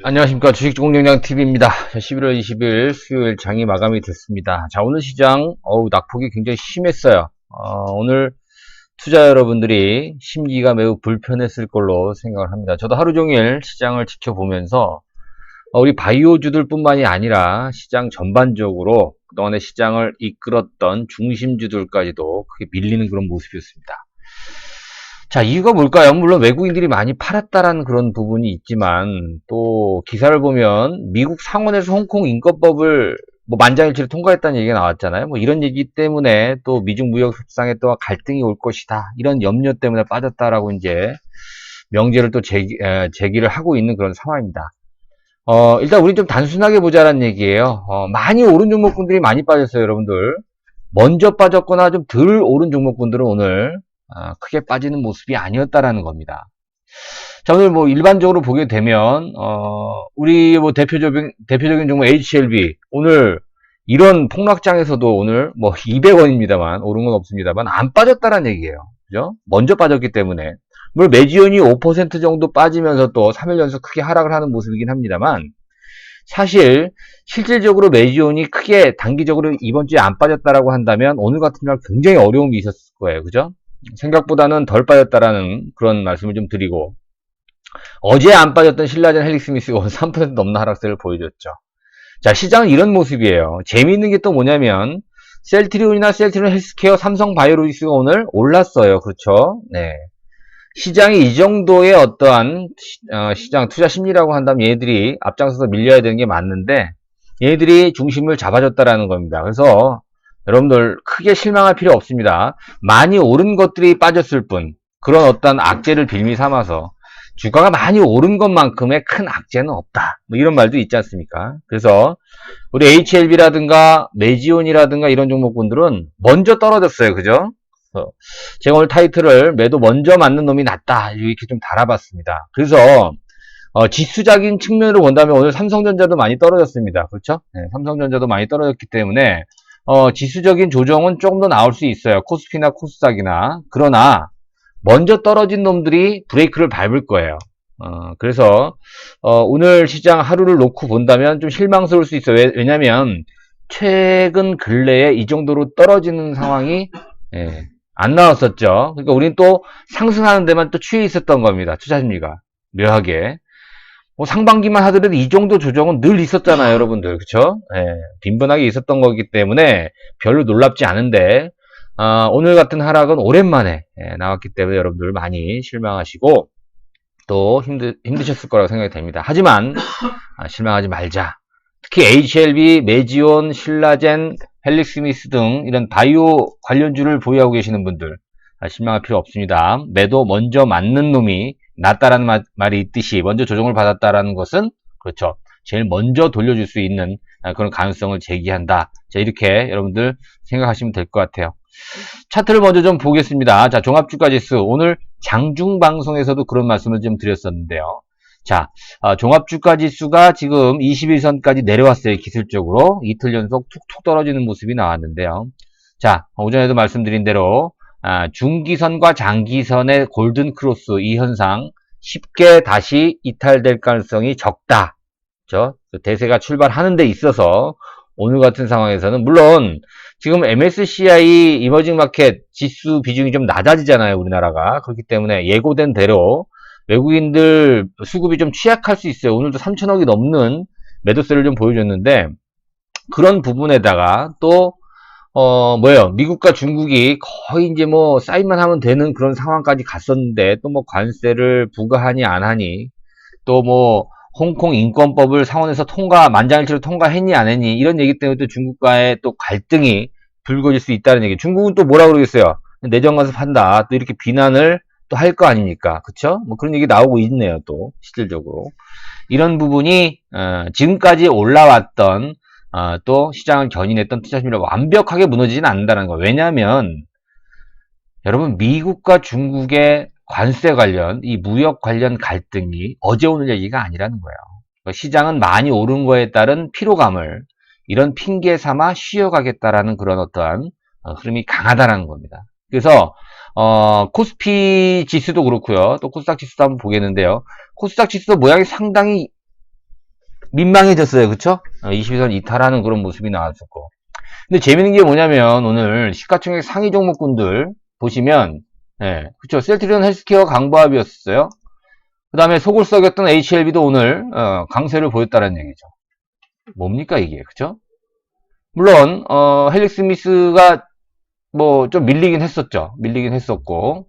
안녕하십니까. 주식공룡장TV입니다. 11월 20일 수요일 장이 마감이 됐습니다. 자, 오늘 시장, 낙폭이 굉장히 심했어요. 오늘 투자 여러분들이 심기가 매우 불편했을 걸로 생각을 합니다. 저도 하루 종일 시장을 지켜보면서 우리 바이오주들 뿐만이 아니라 시장 전반적으로 그동안의 시장을 이끌었던 중심주들까지도 크게 밀리는 그런 모습이었습니다. 자, 이유가 뭘까요? 물론 외국인들이 많이 팔았다라는 그런 부분이 있지만, 또 기사를 보면 미국 상원에서 홍콩 인권법을 만장일치로 통과했다는 얘기가 나왔잖아요. 이런 얘기 때문에 또 미중 무역 협상에 또 갈등이 올 것이다. 이런 염려 때문에 빠졌다라고 이제 명제를 또 제기를 하고 있는 그런 상황입니다. 일단 우리 좀 단순하게 보자라는 얘기예요. 많이 오른 종목군들이 많이 빠졌어요, 여러분들. 먼저 빠졌거나 좀 덜 오른 종목군들은 오늘 크게 빠지는 모습이 아니었다라는 겁니다. 자, 오늘 일반적으로 보게 되면, 우리 대표적인 종목 HLB, 오늘 이런 폭락장에서도 오늘 200원입니다만, 오른 건 없습니다만, 안 빠졌다라는 얘기예요. 그죠? 먼저 빠졌기 때문에. 물론 매지온이 5% 정도 빠지면서 또 3일 연속 크게 하락을 하는 모습이긴 합니다만, 사실 실질적으로 매지온이 크게 단기적으로 이번 주에 안 빠졌다라고 한다면 오늘 같은 날 굉장히 어려움이 있었을 거예요. 그죠? 생각보다는 덜 빠졌다라는 그런 말씀을 좀 드리고, 어제 안 빠졌던 신라젠 헬릭스미스가 오늘 3% 넘는 하락세를 보여줬죠. 자, 시장은 이런 모습이에요. 재미있는 게 또 뭐냐면 셀트리온이나 셀트리온 헬스케어, 삼성 바이오로직스가 오늘 올랐어요. 그렇죠? 네. 시장이 이 정도의 어떠한 시장 투자 심리라고 한다면 얘들이 앞장서서 밀려야 되는 게 맞는데, 얘들이 중심을 잡아줬다라는 겁니다. 그래서 여러분들 크게 실망할 필요 없습니다. 많이 오른 것들이 빠졌을 뿐, 그런 어떤 악재를 빌미 삼아서 주가가 많이 오른 것만큼의 큰 악재는 없다, 이런 말도 있지 않습니까? 그래서 우리 HLB라든가 매지온이라든가 이런 종목군들은 먼저 떨어졌어요. 그죠? 제가 오늘 타이틀을 매도 먼저 맞는 놈이 낫다, 이렇게 좀 달아봤습니다. 그래서 지수적인 측면으로 본다면 오늘 삼성전자도 많이 떨어졌습니다. 그렇죠? 네, 삼성전자도 많이 떨어졌기 때문에 지수적인 조정은 조금 더 나올 수 있어요. 코스피나 코스닥이나. 그러나 먼저 떨어진 놈들이 브레이크를 밟을 거예요. 그래서 오늘 시장 하루를 놓고 본다면 좀 실망스러울 수 있어요. 왜냐면 최근 근래에 이 정도로 떨어지는 상황이 안 나왔었죠. 그러니까 우리는 또 상승하는 데만 또 취해 있었던 겁니다. 투자 심리가 묘하게. 상반기만 하더라도 이 정도 조정은 늘 있었잖아요, 여러분들. 그쵸? 빈번하게 있었던 거기 때문에 별로 놀랍지 않은데, 오늘 같은 하락은 오랜만에 나왔기 때문에 여러분들 많이 실망하시고 또 힘드셨을 거라고 생각이 됩니다. 하지만 실망하지 말자. 특히 HLB, 매지온, 신라젠, 헬릭스미스 등 이런 바이오 관련주를 보유하고 계시는 분들 실망할 필요 없습니다. 매도 먼저 맞는 놈이 낫다라는 말이 있듯이 먼저 조정을 받았다라는 것은, 그렇죠, 제일 먼저 돌려줄 수 있는 그런 가능성을 제기한다. 자, 이렇게 여러분들 생각하시면 될 것 같아요. 차트를 먼저 좀 보겠습니다. 자, 종합주가지수, 오늘 장중방송에서도 그런 말씀을 좀 드렸었는데요. 자, 종합주가지수가 지금 21선까지 내려왔어요. 기술적으로 이틀 연속 툭툭 떨어지는 모습이 나왔는데요. 자, 오전에도 말씀드린 대로 중기선과 장기선의 골든크로스, 이 현상 쉽게 다시 이탈될 가능성이 적다. 그렇죠? 대세가 출발하는 데 있어서 오늘 같은 상황에서는, 물론 지금 MSCI 이머징 마켓 지수 비중이 좀 낮아지잖아요, 우리나라가. 그렇기 때문에 예고된 대로 외국인들 수급이 좀 취약할 수 있어요. 오늘도 3천억이 넘는 매도세를 좀 보여줬는데, 그런 부분에다가 또 미국과 중국이 거의 이제 사인만 하면 되는 그런 상황까지 갔었는데, 또 관세를 부과하니 안 하니, 또 홍콩 인권법을 상원에서 만장일치로 통과했니 안 했니, 이런 얘기 때문에 또 중국과의 또 갈등이 불거질 수 있다는 얘기. 중국은 또 뭐라 그러겠어요? 내정 간섭한다. 또 이렇게 비난을 또 할 거 아닙니까? 그쵸? 그런 얘기 나오고 있네요, 또 실질적으로. 이런 부분이 지금까지 올라왔던 또 시장을 견인했던 투자 심리가 완벽하게 무너지지는 않는다는 거예요. 왜냐하면 여러분, 미국과 중국의 관세 관련, 이 무역 관련 갈등이 어제 오늘 얘기가 아니라는 거예요. 시장은 많이 오른 거에 따른 피로감을 이런 핑계 삼아 쉬어가겠다라는 그런 어떠한 흐름이 강하다라는 겁니다. 그래서 코스피 지수도 그렇고요. 또 코스닥 지수도 한번 보겠는데요. 코스닥 지수도 모양이 상당히 민망해졌어요. 그쵸? 21선 이탈하는 그런 모습이 나왔었고. 근데 재밌는 게 뭐냐면 오늘 시가총액 상위 종목군들 보시면 예, 그쵸? 셀트리온 헬스케어 강보합이었어요. 그 다음에 속을 썩였던 HLB도 오늘 강세를 보였다는 얘기죠. 뭡니까 이게, 그쵸? 물론 헬릭스미스가 뭐 좀 밀리긴 했었죠. 밀리긴 했었고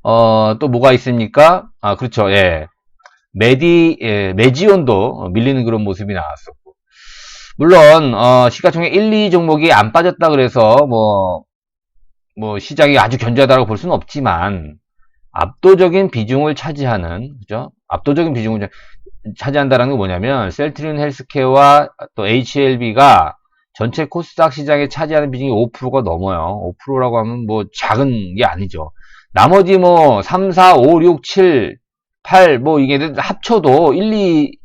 또 뭐가 있습니까? 아 그렇죠. 예. 메지온도 밀리는 그런 모습이 나왔었고 물론 시가총액 1, 2 종목이 안 빠졌다 그래서 뭐 시장이 아주 견조하다고 볼 수는 없지만 압도적인 비중을 차지하는 그죠? 압도적인 비중을 차지한다는 건 뭐냐면 셀트리온 헬스케어와 또 HLB가 전체 코스닥 시장에 차지하는 비중이 5%가 넘어요. 5%라고 하면 뭐 작은 게 아니죠. 나머지 뭐 3, 4, 5, 6, 7, 8 뭐 이게 합쳐도 1등,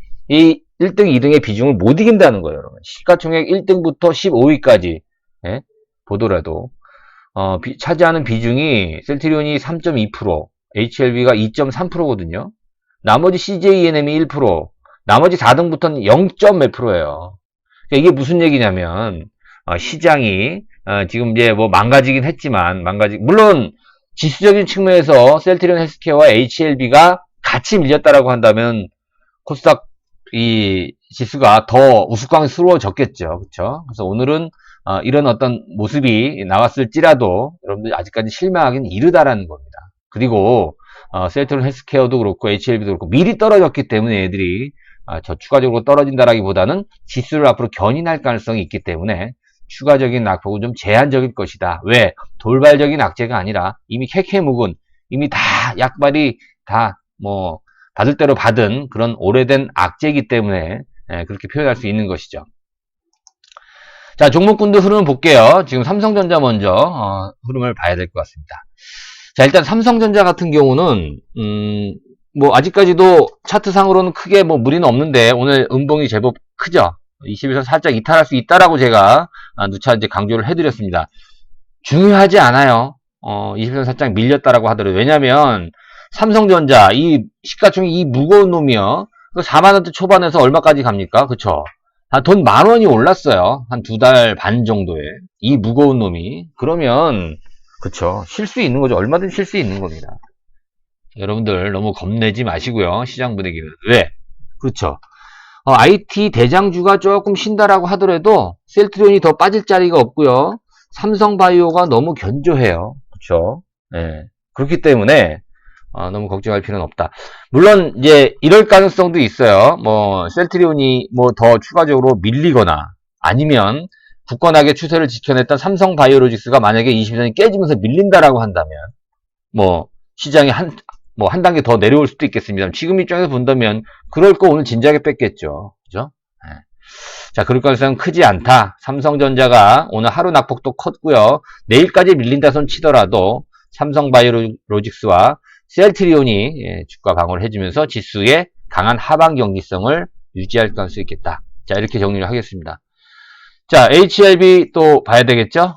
2등의 비중을 못 이긴다는 거예요. 여러분. 시가총액 1등부터 15위까지 예? 보더라도 차지하는 비중이 셀트리온이 3.2%, HLB가 2.3%거든요. 나머지 CJENM이 1%, 나머지 4등부터는 0. 몇 %예요. 그러니까 이게 무슨 얘기냐면 시장이 지금 이제 뭐 망가지긴 했지만 물론 지수적인 측면에서 셀트리온 헬스케어와 HLB가 같이 밀렸다라고 한다면 코스닥 이 지수가 더 우스꽝스러워졌겠죠. 그렇죠? 그래서 오늘은 이런 어떤 모습이 나왔을지라도 여러분들 아직까지 실망하기는 이르다라는 겁니다. 그리고 셀트리온 헬스케어도 그렇고 HLB도 그렇고 미리 떨어졌기 때문에 애들이 저 추가적으로 떨어진다라기보다는 지수를 앞으로 견인할 가능성이 있기 때문에 추가적인 낙폭은 좀 제한적일 것이다. 왜? 돌발적인 악재가 아니라 이미 캐캐 묵은 이미 다 약발이 다 뭐 받을 대로 받은 그런 오래된 악재이기 때문에 그렇게 표현할 수 있는 것이죠. 자, 종목군들 흐름을 볼게요. 지금 삼성전자 먼저 흐름을 봐야 될 것 같습니다. 자, 일단 삼성전자 같은 경우는 뭐 아직까지도 차트상으로는 크게 뭐 무리는 없는데 오늘 음봉이 제법 크죠. 21선 살짝 이탈할 수 있다라고 제가 누차 이제 강조를 해드렸습니다. 중요하지 않아요. 21선 살짝 밀렸다라고 하더라도 왜냐면 삼성전자 이 시가총액 이 무거운 놈이요. 4만원대 초반에서 얼마까지 갑니까? 그쵸? 돈 10,000원이 올랐어요. 한 2달 반 정도에. 이 무거운 놈이. 그러면, 그쵸. 쉴 수 있는 거죠. 얼마든지 쉴 수 있는 겁니다. 여러분들 너무 겁내지 마시고요. 시장 분위기는. 왜? 그렇죠. IT 대장주가 조금 쉰다라고 하더라도 셀트리온이 더 빠질 자리가 없고요. 삼성바이오가 너무 견조해요. 그렇죠. 네. 그렇기 때문에 너무 걱정할 필요는 없다. 물론 이제 이럴 가능성도 있어요. 뭐 셀트리온이 뭐 더 추가적으로 밀리거나 아니면 굳건하게 추세를 지켜냈던 삼성바이오로직스가 만약에 20선이 깨지면서 밀린다라고 한다면 뭐 시장이 한 단계 더 내려올 수도 있겠습니다. 지금 입장에서 본다면 그럴 거 오늘 진작에 뺐겠죠. 그죠? 네. 자, 그럴 가능성은 크지 않다. 삼성전자가 오늘 하루 낙폭도 컸고요. 내일까지 밀린다 손 치더라도 삼성바이오로직스와 셀트리온이 주가 방어를 해주면서 지수의 강한 하방 경직성을 유지할 가능성이 있겠다. 자, 이렇게 정리를 하겠습니다. 자, HLB 또 봐야 되겠죠?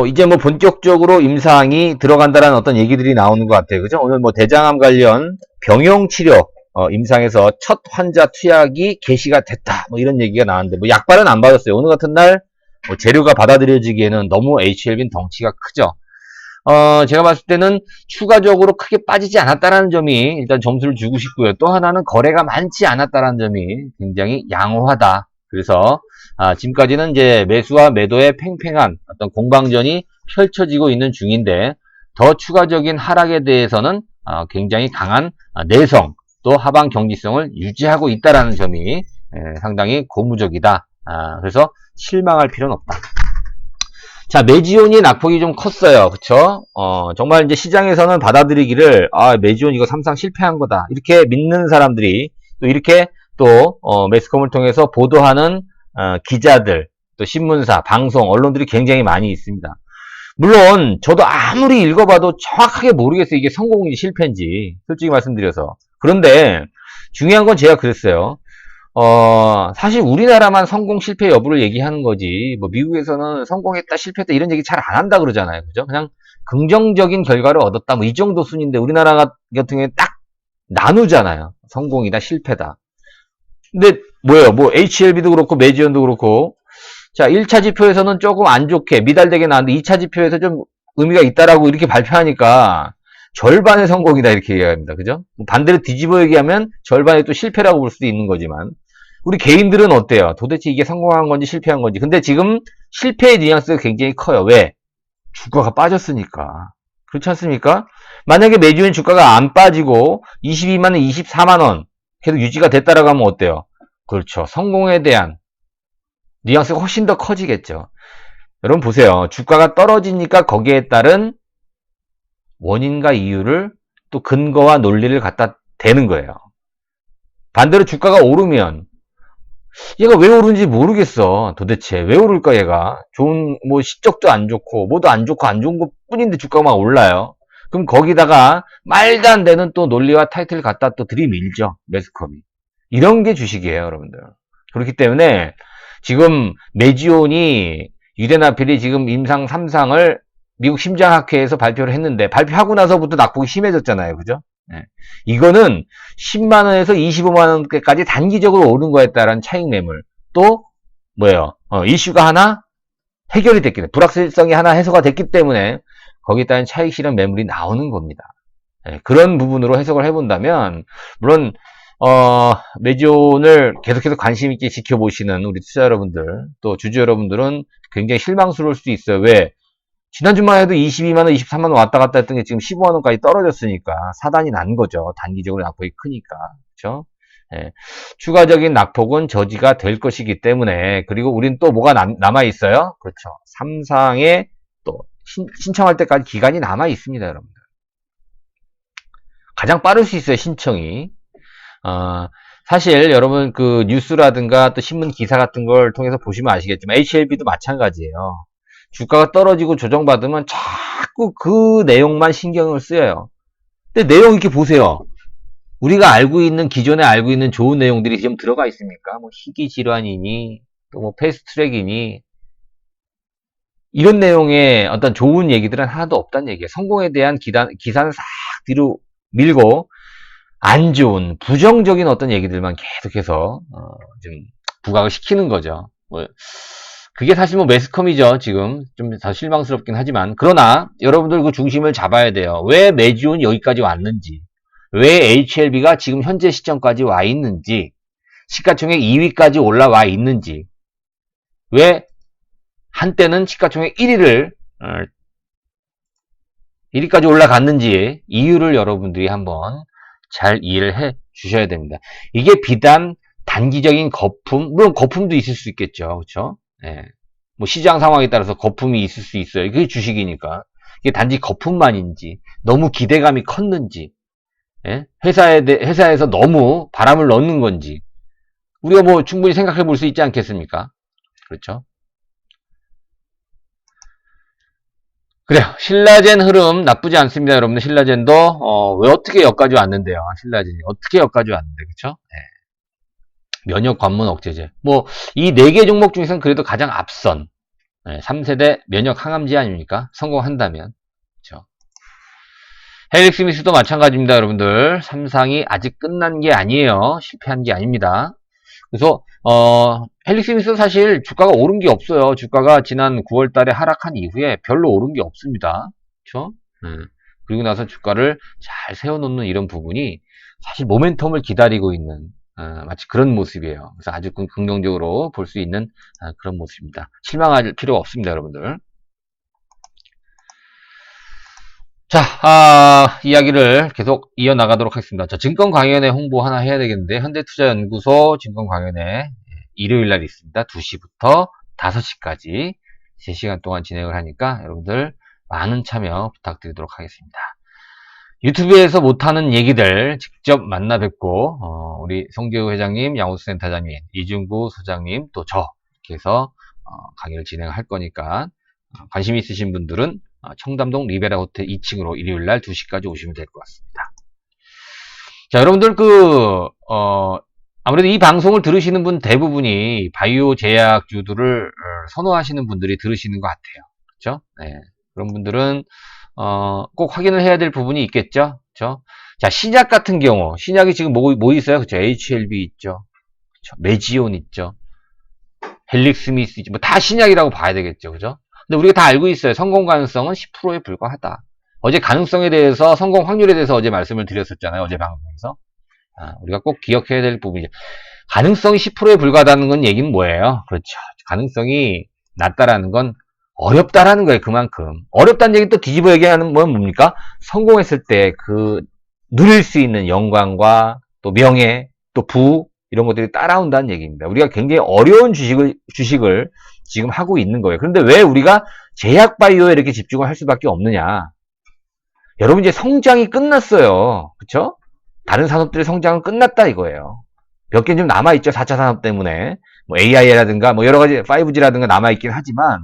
이제 뭐 본격적으로 임상이 들어간다라는 어떤 얘기들이 나오는 것 같아요. 그죠? 오늘 뭐 대장암 관련 병용치료 임상에서 첫 환자 투약이 개시가 됐다. 뭐 이런 얘기가 나왔는데 뭐 약발은 안 받았어요. 오늘 같은 날 뭐 재료가 받아들여지기에는 너무 HLB는 덩치가 크죠. 제가 봤을 때는 추가적으로 크게 빠지지 않았다라는 점이 일단 점수를 주고 싶고요. 또 하나는 거래가 많지 않았다라는 점이 굉장히 양호하다. 그래서 지금까지는 이제 매수와 매도의 팽팽한 어떤 공방전이 펼쳐지고 있는 중인데 더 추가적인 하락에 대해서는 굉장히 강한 내성 또 하방 경직성을 유지하고 있다라는 점이 상당히 고무적이다. 그래서 실망할 필요는 없다. 자, 메지온이 낙폭이 좀 컸어요. 그쵸? 정말 이제 시장에서는 받아들이기를, 메지온 이거 삼상 실패한 거다. 이렇게 믿는 사람들이, 또 이렇게 또, 매스컴을 통해서 보도하는, 기자들, 또 신문사, 방송, 언론들이 굉장히 많이 있습니다. 물론, 저도 아무리 읽어봐도 정확하게 모르겠어요. 이게 성공인지 실패인지. 솔직히 말씀드려서. 그런데, 중요한 건 제가 그랬어요. 사실 우리나라만 성공 실패 여부를 얘기하는 거지, 뭐, 미국에서는 성공했다, 실패했다, 이런 얘기 잘 안 한다 그러잖아요. 그죠? 그냥 긍정적인 결과를 얻었다, 뭐, 이 정도 순인데, 우리나라 같은 경우에 딱 나누잖아요. 성공이다, 실패다. 근데 뭐예요? 뭐 HLB도 그렇고 메지온도 그렇고 자 1차 지표에서는 조금 안 좋게 미달되게 나왔는데 2차 지표에서 좀 의미가 있다라고 이렇게 발표하니까 절반의 성공이다 이렇게 얘기합니다. 그죠? 반대로 뒤집어 얘기하면 절반의 또 실패라고 볼 수도 있는 거지만 우리 개인들은 어때요? 도대체 이게 성공한 건지 실패한 건지. 근데 지금 실패의 뉘앙스가 굉장히 커요. 왜? 주가가 빠졌으니까. 그렇지 않습니까? 만약에 매주인 주가가 안 빠지고 22만원, 24만원 계속 유지가 됐다라고 하면 어때요? 그렇죠. 성공에 대한 뉘앙스가 훨씬 더 커지겠죠. 여러분 보세요. 주가가 떨어지니까 거기에 따른 원인과 이유를 또 근거와 논리를 갖다 대는 거예요. 반대로 주가가 오르면 얘가 왜 오르는지 모르겠어. 도대체 왜 오를까 얘가. 좋은 뭐 실적도 안 좋고 뭐도 안 좋고 안 좋은 것 뿐인데 주가가 막 올라요. 그럼 거기다가 말도 안 되는 또 논리와 타이틀을 갖다 또 들이밀죠. 매스컴이. 이런 게 주식이에요, 여러분들. 그렇기 때문에 지금 메지온이 유대나필이 지금 임상 3상을 미국 심장학회에서 발표를 했는데 발표하고 나서부터 낙폭이 심해졌잖아요. 그죠? 네. 이거는 10만원에서 25만원까지 단기적으로 오른 거에 따른 차익 매물. 또 뭐예요? 이슈가 하나 해결이 됐기 때문에 불확실성이 하나 해소가 됐기 때문에 거기에 따른 차익 실현 매물이 나오는 겁니다. 네. 그런 부분으로 해석을 해본다면 물론 메지온을 계속해서 관심 있게 지켜보시는 우리 투자 여러분들, 또 주주 여러분들은 굉장히 실망스러울 수도 있어요. 왜? 지난주만 해도 22만원, 23만원 왔다 갔다 했던 게 지금 15만원까지 떨어졌으니까 사단이 난 거죠. 단기적으로 낙폭이 크니까. 그렇죠? 예. 추가적인 낙폭은 저지가 될 것이기 때문에, 그리고 우린 또 뭐가 남아있어요? 그렇죠. 3상에 또 신청할 때까지 기간이 남아있습니다, 여러분들. 가장 빠를 수 있어요, 신청이. 사실 여러분 그 뉴스라든가 또 신문 기사 같은 걸 통해서 보시면 아시겠지만 HLB도 마찬가지예요. 주가가 떨어지고 조정받으면 자꾸 그 내용만 신경을 쓰여요. 근데 내용 이렇게 보세요. 우리가 알고 있는 기존에 알고 있는 좋은 내용들이 좀 들어가 있습니까? 뭐 희귀 질환이니 또 뭐 패스트트랙이니 이런 내용의 어떤 좋은 얘기들은 하나도 없다는 얘기예요. 성공에 대한 기사는 싹 뒤로 밀고 안 좋은 부정적인 어떤 얘기들만 계속해서 좀 부각을 시키는 거죠. 뭐 그게 사실 뭐 매스컴이죠. 지금 좀 더 실망스럽긴 하지만 그러나 여러분들 그 중심을 잡아야 돼요. 왜 메지온이 여기까지 왔는지, 왜 HLB가 지금 현재 시점까지 와 있는지, 시가총액 2위까지 올라와 있는지, 왜 한때는 시가총액 1위까지 올라갔는지 이유를 여러분들이 한번 잘 이해를 해 주셔야 됩니다. 이게 비단 단기적인 거품, 물론 거품도 있을 수 있겠죠. 그렇죠? 예. 뭐 시장 상황에 따라서 거품이 있을 수 있어요. 그게 주식이니까. 이게 단지 거품만인지, 너무 기대감이 컸는지, 예? 회사에서 너무 바람을 넣는 건지, 우리가 뭐 충분히 생각해 볼 수 있지 않겠습니까? 그렇죠? 그래요. 신라젠 흐름 나쁘지 않습니다. 여러분들 신라젠도 왜 어떻게 여기까지 왔는데요. 신라젠이 어떻게 여기까지 왔는데 그쵸? 네. 면역 관문 억제제. 뭐 이 4개 종목 중에서는 그래도 가장 앞선 3세대 면역 항암제 아닙니까? 성공한다면. 그쵸? 헬릭스미스도 마찬가지입니다. 여러분들 3상이 아직 끝난 게 아니에요. 실패한 게 아닙니다. 그래서 헬릭스미스 사실 주가가 오른 게 없어요. 주가가 지난 9월 달에 하락한 이후에 별로 오른 게 없습니다. 그렇죠? 그리고 나서 주가를 잘 세워놓는 이런 부분이 사실 모멘텀을 기다리고 있는 마치 그런 모습이에요. 그래서 아주 긍정적으로 볼 수 있는 그런 모습입니다. 실망할 필요가 없습니다, 여러분들. 자, 이야기를 계속 이어나가도록 하겠습니다. 자, 증권광연회 홍보 하나 해야 되겠는데, 현대투자연구소 증권광연회 일요일 날 있습니다. 2시부터 5시까지 3시간 동안 진행을 하니까 여러분들 많은 참여 부탁드리도록 하겠습니다. 유튜브에서 못하는 얘기들 직접 만나 뵙고, 우리 송재우 회장님, 양호수 센터장님, 이중구 소장님, 또 저, 이렇게 해서 강의를 진행할 거니까, 관심 있으신 분들은 청담동 리베라 호텔 2층으로 일요일날 2시까지 오시면 될 것 같습니다. 자, 여러분들 아무래도 이 방송을 들으시는 분 대부분이 바이오 제약주들을 선호하시는 분들이 들으시는 것 같아요. 그렇죠? 네. 그런 분들은 꼭 확인을 해야 될 부분이 있겠죠. 그렇죠? 자, 신약 같은 경우, 신약이 지금 뭐 있어요? 그렇죠? HLB 있죠. 그쵸? 메지온 있죠. 헬릭스미스 있죠. 뭐 다 신약이라고 봐야 되겠죠. 그죠? 근데 우리가 다 알고 있어요. 성공 가능성은 10%에 불과하다. 어제 가능성에 대해서, 성공 확률에 대해서 어제 말씀을 드렸었잖아요. 어제 방송에서. 우리가 꼭 기억해야 될 부분이죠. 가능성이 10%에 불과하다는 건 얘기는 뭐예요? 그렇죠. 가능성이 낮다라는 건 어렵다라는 거예요. 그만큼. 어렵다는 얘기 또 뒤집어 얘기하는 건 뭡니까? 성공했을 때 누릴 수 있는 영광과 또 명예, 또 부, 이런 것들이 따라온다는 얘기입니다. 우리가 굉장히 어려운 주식을 지금 하고 있는 거예요. 그런데 왜 우리가 제약 바이오에 이렇게 집중을 할 수밖에 없느냐? 여러분 이제 성장이 끝났어요. 그쵸? 다른 산업들의 성장은 끝났다 이거예요. 몇 개는 좀 남아있죠. 4차 산업 때문에. 뭐 AI라든가 뭐 여러 가지 5G라든가 남아있긴 하지만,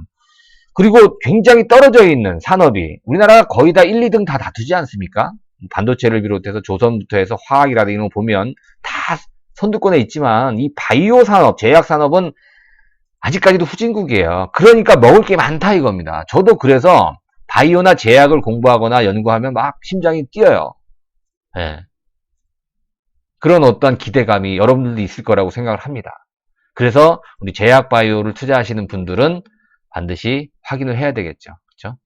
그리고 굉장히 떨어져 있는 산업이 우리나라가 거의 다 1, 2등 다 다투지 않습니까? 반도체를 비롯해서 조선부터 해서 화학이라든가 이런 거 보면 다 선두권에 있지만 이 바이오 산업, 제약 산업은 아직까지도 후진국이에요. 그러니까 먹을 게 많다 이겁니다. 저도 그래서 바이오나 제약을 공부하거나 연구하면 막 심장이 뛰어요. 예. 그런 어떤 기대감이 여러분들도 있을 거라고 생각을 합니다. 그래서 우리 제약 바이오를 투자하시는 분들은 반드시 확인을 해야 되겠죠. 그렇죠?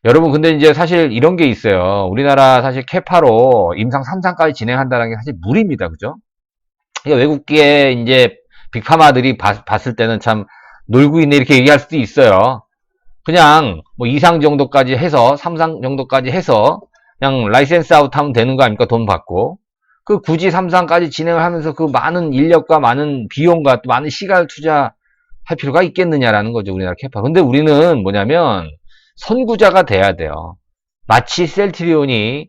여러분 근데 이제 사실 이런 게 있어요. 우리나라 사실 캐파로 임상 3상까지 진행한다는 게 사실 무리입니다. 그죠? 그러니까 외국계 이제 빅파마들이 봤을 때는 참 놀고 있네 이렇게 얘기할 수도 있어요. 그냥 뭐 2상 정도까지 해서 3상 정도까지 해서 그냥 라이센스 아웃 하면 되는 거 아닙니까? 돈 받고. 그 굳이 3상까지 진행을 하면서 그 많은 인력과 많은 비용과 또 많은 시간을 투자할 필요가 있겠느냐라는 거죠. 우리나라 캐파. 근데 우리는 뭐냐면 선구자가 돼야 돼요. 마치 셀트리온이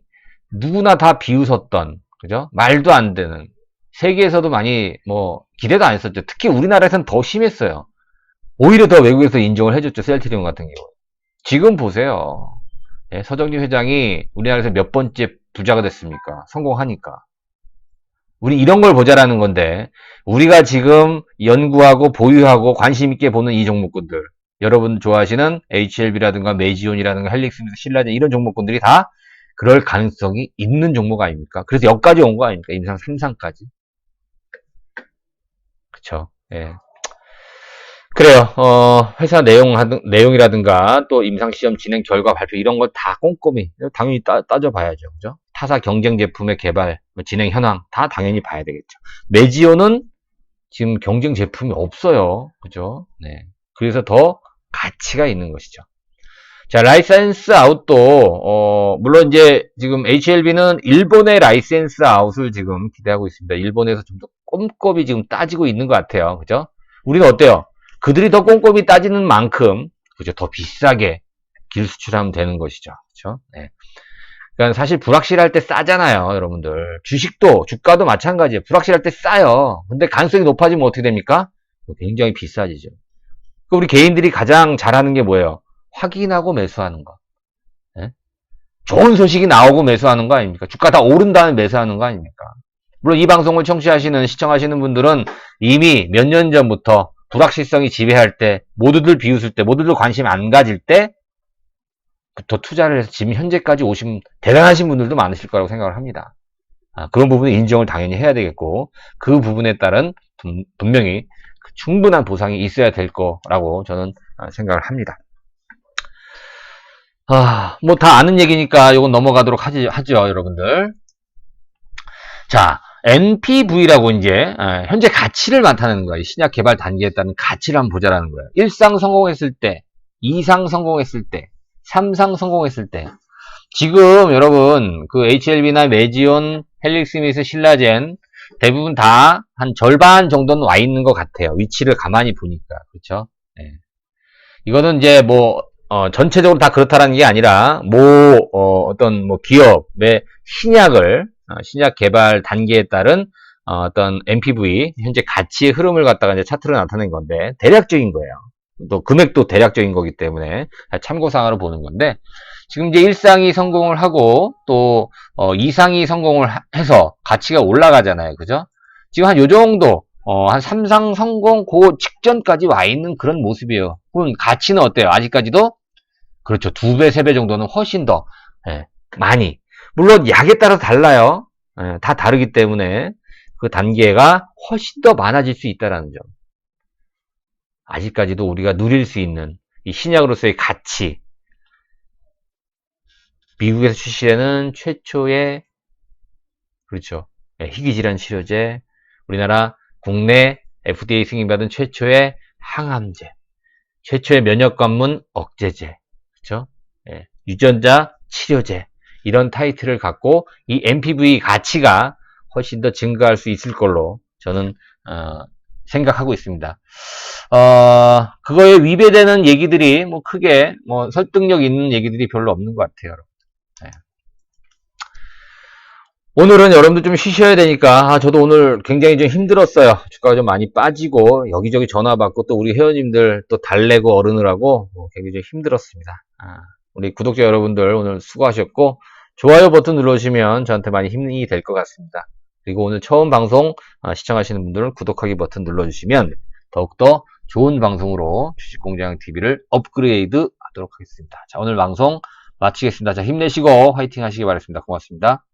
누구나 다 비웃었던, 그죠? 말도 안 되는. 세계에서도 많이 뭐 기대도 안 했었죠. 특히 우리나라에서는 더 심했어요. 오히려 더 외국에서 인정을 해줬죠. 셀트리온 같은 경우. 지금 보세요. 예, 서정진 회장이 우리나라에서 몇 번째 부자가 됐습니까? 성공하니까. 우리 이런 걸 보자라는 건데, 우리가 지금 연구하고 보유하고 관심 있게 보는 이 종목군들, 여러분 좋아하시는 HLB라든가 메지온이라든가 헬릭스미스, 신라젠 이런 종목군들이 다 그럴 가능성이 있는 종목 아닙니까? 그래서 여기까지 온 거 아닙니까? 임상 3상까지. 그쵸? 예. 그래요. 회사 내용이라든가 또 임상시험 진행 결과 발표 이런 거 다 꼼꼼히 당연히 따져봐야죠. 그죠? 타사 경쟁 제품의 개발, 진행 현황 다 당연히 봐야 되겠죠. 메지오는 지금 경쟁 제품이 없어요. 그죠? 네. 그래서 더 가치가 있는 것이죠. 자, 라이센스 아웃도, 물론 이제 지금 HLB는 일본의 라이센스 아웃을 지금 기대하고 있습니다. 일본에서 좀 더 꼼꼼히 지금 따지고 있는 것 같아요. 그죠? 우리는 어때요? 그들이 더 꼼꼼히 따지는 만큼, 그죠? 더 비싸게 길 수출하면 되는 것이죠. 그죠? 네. 그러니까 사실 불확실할 때 싸잖아요, 여러분들. 주가도 마찬가지예요. 불확실할 때 싸요. 근데 가능성이 높아지면 어떻게 됩니까? 굉장히 비싸지죠. 우리 개인들이 가장 잘하는 게 뭐예요? 확인하고 매수하는 거. 네? 좋은 소식이 나오고 매수하는 거 아닙니까? 주가 다 오른 다음에 매수하는 거 아닙니까? 물론 이 방송을 시청하시는 분들은 이미 몇 년 전부터 불확실성이 지배할 때, 모두들 비웃을 때, 모두들 관심 안 가질 때, 부터 투자를 해서 지금 현재까지 오신 대단하신 분들도 많으실 거라고 생각을 합니다. 그런 부분은 인정을 당연히 해야 되겠고, 그 부분에 따른 분명히 충분한 보상이 있어야 될 거라고 저는 생각을 합니다. 뭐 다 아는 얘기니까 이건 넘어가도록 하죠, 여러분들. 자, NPV라고 이제 현재 가치를 나타내는 거예요. 신약 개발 단계에 따른 가치를 한번 보자라는 거예요. 1상 성공했을 때, 2상 성공했을 때, 3상 성공했을 때. 지금 여러분 그 HLB나 메지온, 헬릭스미스, 신라젠 대부분 다 한 절반 정도는 와 있는 것 같아요. 위치를 가만히 보니까. 그렇죠? 네. 이거는 이제 뭐 전체적으로 다 그렇다라는 게 아니라 어떤 기업의 신약 개발 단계에 따른 어떤 NPV 현재 가치의 흐름을 갖다가 이제 차트로 나타낸 건데 대략적인 거예요. 또 금액도 대략적인 거기 때문에 참고사항으로 보는 건데 지금 이제 1상이 성공을 하고 또 2상이 성공을 해서 가치가 올라가잖아요. 그죠? 지금 한 요 정도 한 3상 성공 그 직전까지 와 있는 그런 모습이에요. 그럼 가치는 어때요? 아직까지도 그렇죠. 2배, 3배 정도는 훨씬 더 많이. 물론 약에 따라서 달라요. 다 다르기 때문에 그 단계가 훨씬 더 많아질 수 있다는 점. 아직까지도 우리가 누릴 수 있는 이 신약으로서의 가치. 미국에서 출시되는 최초의, 그렇죠. 희귀질환 치료제, 우리나라 국내 FDA 승인받은 최초의 항암제, 최초의 면역관문 억제제, 그렇죠? 유전자 치료제, 이런 타이틀을 갖고 이 MPV 가치가 훨씬 더 증가할 수 있을 걸로 저는 생각하고 있습니다. 그거에 위배되는 얘기들이 뭐 크게 뭐 설득력 있는 얘기들이 별로 없는 것 같아요. 네. 오늘은 여러분들 좀 쉬셔야 되니까 저도 오늘 굉장히 좀 힘들었어요. 주가가 좀 많이 빠지고 여기저기 전화 받고 또 우리 회원님들 또 달래고 어르느라고 굉장히 좀 힘들었습니다. 우리 구독자 여러분들 오늘 수고하셨고 좋아요 버튼 눌러주시면 저한테 많이 힘이 될 것 같습니다. 그리고 오늘 처음 방송 시청하시는 분들은 구독하기 버튼 눌러주시면 더욱더 좋은 방송으로 주식공장TV를 업그레이드 하도록 하겠습니다. 자, 오늘 방송 마치겠습니다. 자, 힘내시고 화이팅 하시기 바랍니다. 고맙습니다.